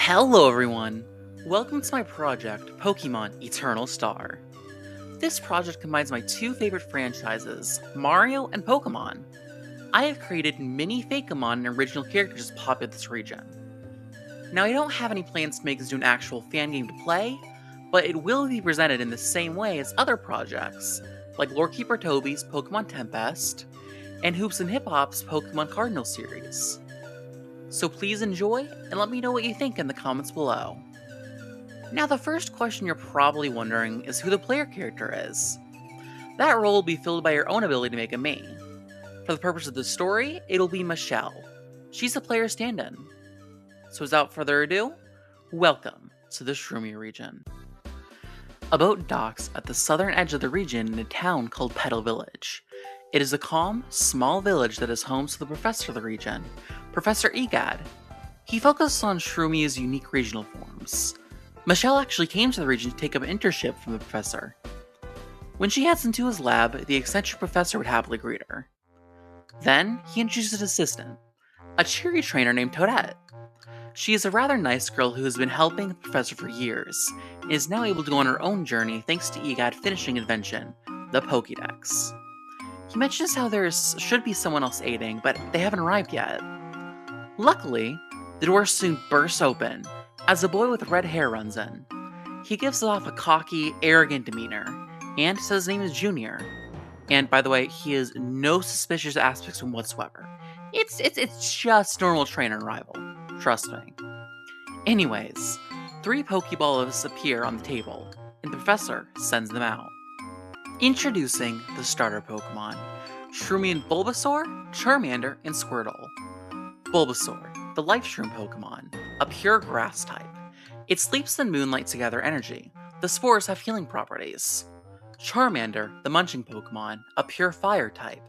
Hello everyone! Welcome to my project, Pokemon Eternal Star. This project combines my two favorite franchises, Mario and Pokemon. I have created mini Fakeamon and original characters to populate this region. Now I don't have any plans to make this into an actual fan game to play, but it will be presented in the same way as other projects, like Lorekeeper Toby's Pokemon Tempest, and Hoopsandhiphop's Pokemon Cardinal series. So please enjoy, and let me know what you think in the comments below. Now the first question you're probably wondering is who the player character is. That role will be filled by your own ability to make a main. For the purpose of the story, it'll be Michelle. She's the player stand-in. So without further ado, welcome to the Shroomia region. A boat docks at the southern edge of the region in a town called Petal Village. It is a calm, small village that is home to the professor of the region, Professor Egad. He focuses on Shroomia's unique regional forms. Michelle actually came to the region to take up an internship from the professor. When she heads into his lab, the eccentric professor would happily greet her. Then, he introduces his assistant, a cheery trainer named Toadette. She is a rather nice girl who has been helping the professor for years, and is now able to go on her own journey thanks to Egad finishing an invention, the Pokédex. He mentions how there should be someone else aiding, but they haven't arrived yet. Luckily, the door soon bursts open, as a boy with red hair runs in. He gives off a cocky, arrogant demeanor, and says his name is Junior. And by the way, he has no suspicious aspects from whatsoever. It's just normal trainer and rival. Trust me. Anyways, 3 Pokeballs appear on the table, and the professor sends them out. Introducing the starter Pokemon, Shroomian Bulbasaur, Charmander, and Squirtle. Bulbasaur, the Life Shroom Pokemon, a pure grass type. It sleeps in moonlight to gather energy. The spores have healing properties. Charmander, the Munching Pokemon, a pure fire type.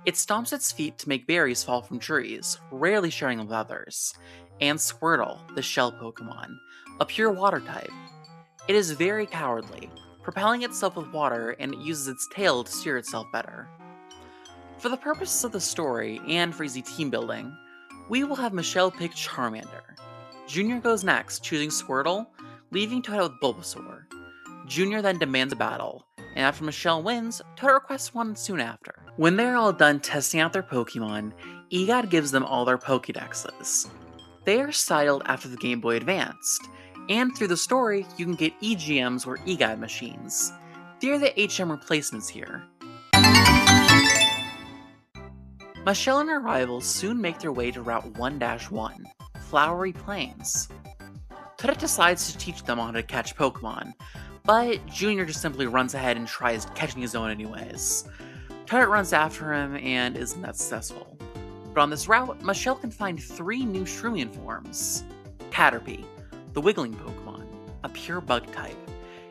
It stomps its feet to make berries fall from trees, rarely sharing them with others. And Squirtle, the Shell Pokemon, a pure water type. It is very cowardly, propelling itself with water, and it uses its tail to steer itself better. For the purposes of the story, and for easy team building, we will have Michelle pick Charmander. Junior goes next, choosing Squirtle, leaving Toadette with Bulbasaur. Junior then demands a battle, and after Michelle wins, Toadette requests one soon after. When they're all done testing out their Pokemon, Egad gives them all their Pokédexes. They are styled after the Game Boy Advanced, and through the story, you can get EGMs or EGAD machines. They're the HM replacements here. Michelle and her rivals soon make their way to Route 1-1, Flowery Plains. Toadette decides to teach them on how to catch Pokemon, but Junior just simply runs ahead and tries catching his own anyways. Toadette runs after him and isn't that successful. But on this route, Michelle can find 3 new Shroomian forms. Caterpie, the Wiggling Pokemon, a pure bug type.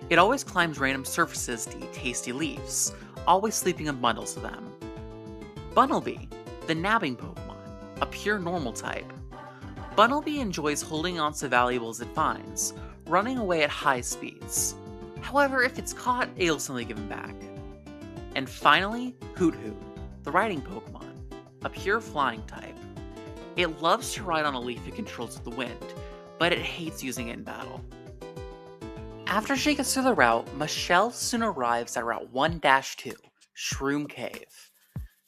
It always climbs random surfaces to eat tasty leaves, always sleeping in bundles of them. Bunnelby, the Nabbing Pokemon, a pure normal type. Bunnelby enjoys holding on to valuables it finds, running away at high speeds. However, if it's caught, it'll simply give him back. And finally, Hoot Hoot, the Riding Pokemon, a pure flying type. It loves to ride on a leaf it controls with the wind, but it hates using it in battle. After she gets through the route, Michelle soon arrives at Route 1-2, Shroom Cave.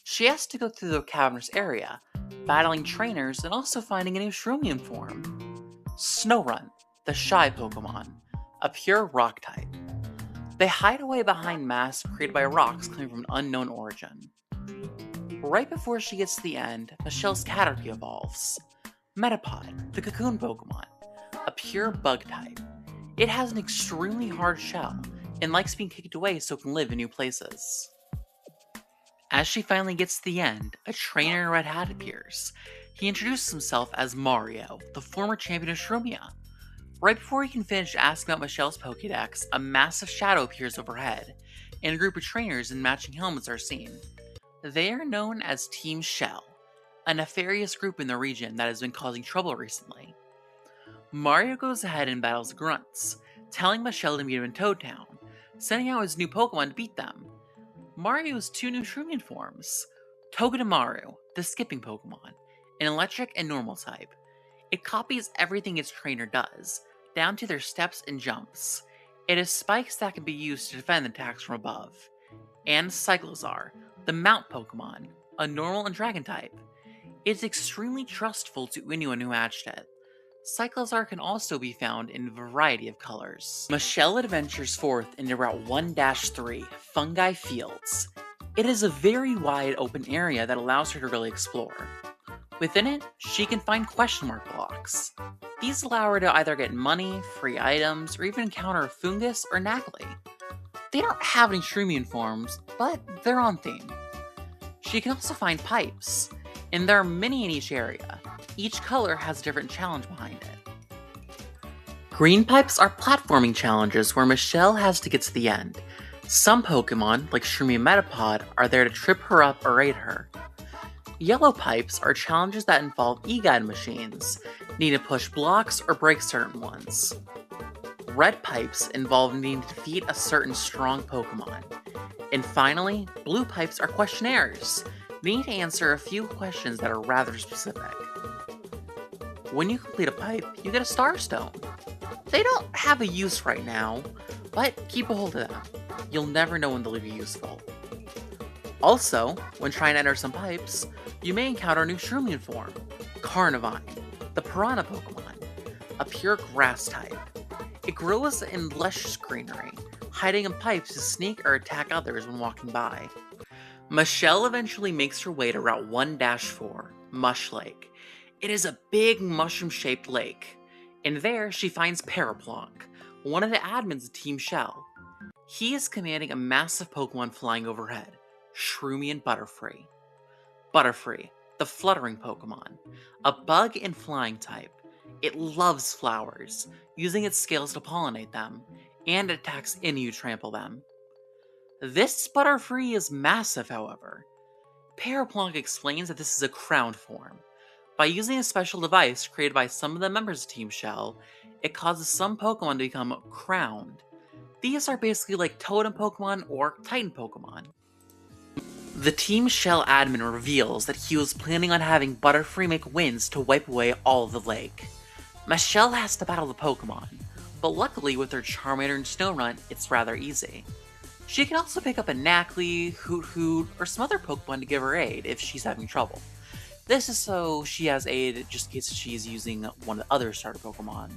She has to go through the cavernous area, battling trainers and also finding a new Shroomian form. Snorunt, the Shy Pokemon, a pure rock type. They hide away behind masks created by rocks coming from an unknown origin. Right before she gets to the end, Michelle's Caterpie evolves. Metapod, the Cocoon Pokemon, a pure bug type. It has an extremely hard shell, and likes being kicked away so it can live in new places. As she finally gets to the end, a trainer in a red hat appears. He introduces himself as Mario, the former champion of Shroomia. Right before he can finish asking about Michelle's Pokédex, a massive shadow appears overhead, and a group of trainers in matching helmets are seen. They are known as Team Shell, a nefarious group in the region that has been causing trouble recently. Mario goes ahead and battles the Grunts, telling Michelle to meet him in Toad Town, sending out his new Pokemon to beat them. Mario has 2 new Shroomian forms, Togedemaru, the Skipping Pokemon, an electric and normal type. It copies everything its trainer does, down to their steps and jumps. It has spikes that can be used to defend attacks from above. And Cyclozar, the Mount Pokemon, a normal and dragon type. It's extremely trustful to anyone who hatched it. Cyclozar can also be found in a variety of colors. Michelle adventures forth into Route 1-3, Fungi Fields. It is a very wide open area that allows her to really explore. Within it, she can find question mark blocks. These allow her to either get money, free items, or even encounter a Fungus or Nacli. They don't have any Shroomian forms, but they're on theme. She can also find pipes, and there are many in each area. Each color has a different challenge behind it. Green pipes are platforming challenges where Michelle has to get to the end. Some Pokemon, like Shroomia Metapod, are there to trip her up or aid her. Yellow pipes are challenges that involve e-guide machines, need to push blocks or break certain ones. Red pipes involve needing to defeat a certain strong Pokemon. And finally, blue pipes are questionnaires. You need to answer a few questions that are rather specific. When you complete a pipe, you get a Star Stone. They don't have a use right now, but keep a hold of them. You'll never know when they'll be useful. Also, when trying to enter some pipes, you may encounter a new Shroomian form, Carnivine, the Piranha Pokemon, a pure grass type. It grows in lush greenery, hiding in pipes to sneak or attack others when walking by. Michelle eventually makes her way to Route 1-4, Mush Lake. It is a big mushroom-shaped lake, and there she finds Paraplonk, one of the admins of Team Shell. He is commanding a massive Pokemon flying overhead, Shroomian Butterfree. Butterfree, the fluttering Pokemon, a bug and flying type. It loves flowers, using its scales to pollinate them, and attacks any who trample them. This Butterfree is massive, however. Paraplonk explains that this is a crowned form. By using a special device created by some of the members of Team Shell, it causes some Pokemon to become crowned. These are basically like Totem Pokemon or Titan Pokemon. The Team Shell admin reveals that he was planning on having Butterfree make winds to wipe away all of the lake. Michelle has to battle the Pokemon, but luckily with her Charmander and Snorunt, it's rather easy. She can also pick up a Nacli, Hoot, or some other Pokemon to give her aid if she's having trouble. This is so she has aid just in case she's using one of the other starter Pokemon.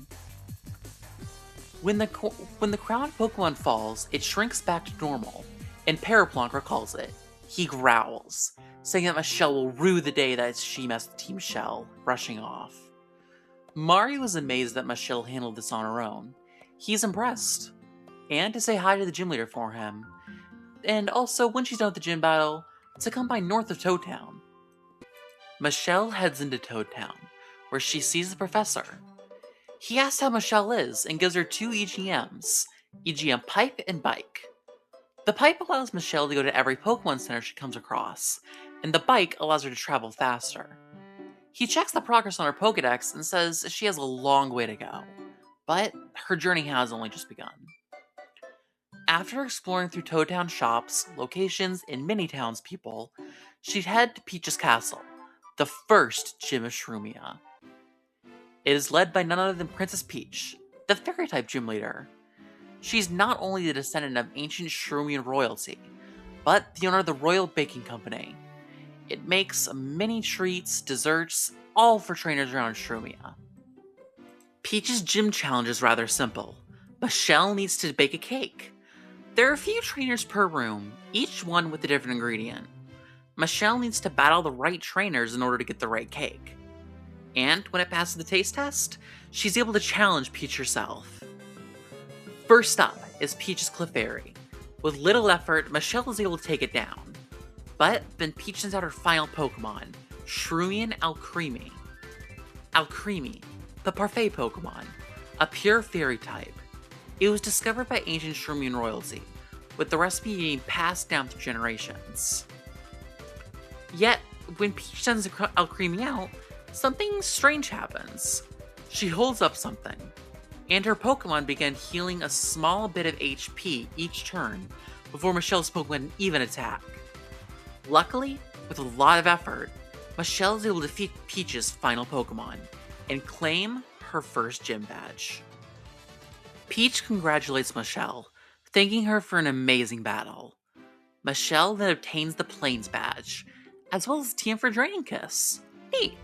When the crowned Pokemon falls, it shrinks back to normal, and Paraplonk recalls it. He growls, saying that Michelle will rue the day that she messed with Team Shell, rushing off. Mario is amazed that Michelle handled this on her own. He's impressed, and to say hi to the gym leader for him, and also when she's done with the gym battle, to come by north of Toad Town. Michelle heads into Toad Town, where she sees the professor. He asks how Michelle is and gives her 2 EGMs, EGM Pipe and Bike. The Pipe allows Michelle to go to every Pokemon Center she comes across, and the Bike allows her to travel faster. He checks the progress on her Pokedex and says she has a long way to go, but her journey has only just begun. After exploring through Toad Town shops, locations, and mini townspeople, she'd head to Peach's Castle, the first gym of Shroomia. It is led by none other than Princess Peach, the Fairy-type gym leader. She's not only the descendant of ancient Shroomian royalty, but the owner of the Royal Baking Company. It makes many treats, desserts, all for trainers around Shroomia. Peach's gym challenge is rather simple. Michelle needs to bake a cake. There are a few trainers per room, each one with a different ingredient. Michelle needs to battle the right trainers in order to get the right cake. And when it passes the taste test, she's able to challenge Peach herself. First up is Peach's Clefairy. With little effort, Michelle is able to take it down. But then Peach sends out her final Pokemon, Shroomian Alcremie. Alcremie, the Parfait Pokemon, a pure fairy type. It was discovered by ancient Shroomian royalty, with the recipe being passed down through generations. Yet, when Peach sends Alcremie out, something strange happens. She holds up something, and her Pokemon begin healing a small bit of HP each turn before Michelle's Pokemon even attack. Luckily, with a lot of effort, Michelle is able to defeat Peach's final Pokemon, and claim her first gym badge. Peach congratulates Michelle, thanking her for an amazing battle. Michelle then obtains the Plains badge, as well as TM for Draining Kiss. Neat!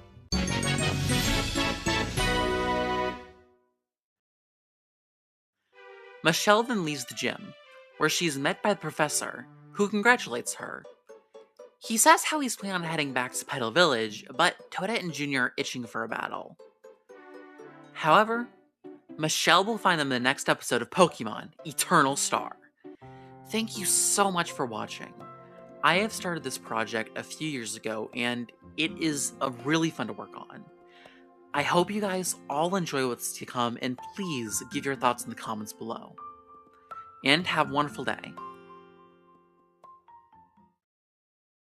Michelle then leaves the gym, where she is met by the professor, who congratulates her. He says how he's planning on heading back to Petal Village, but Toadette and Junior are itching for a battle. However, Michelle will find them in the next episode of Pokemon Eternal Star. Thank you so much for watching. I have started this project a few years ago, and it is really fun to work on. I hope you guys all enjoy what's to come, and please give your thoughts in the comments below. And have a wonderful day.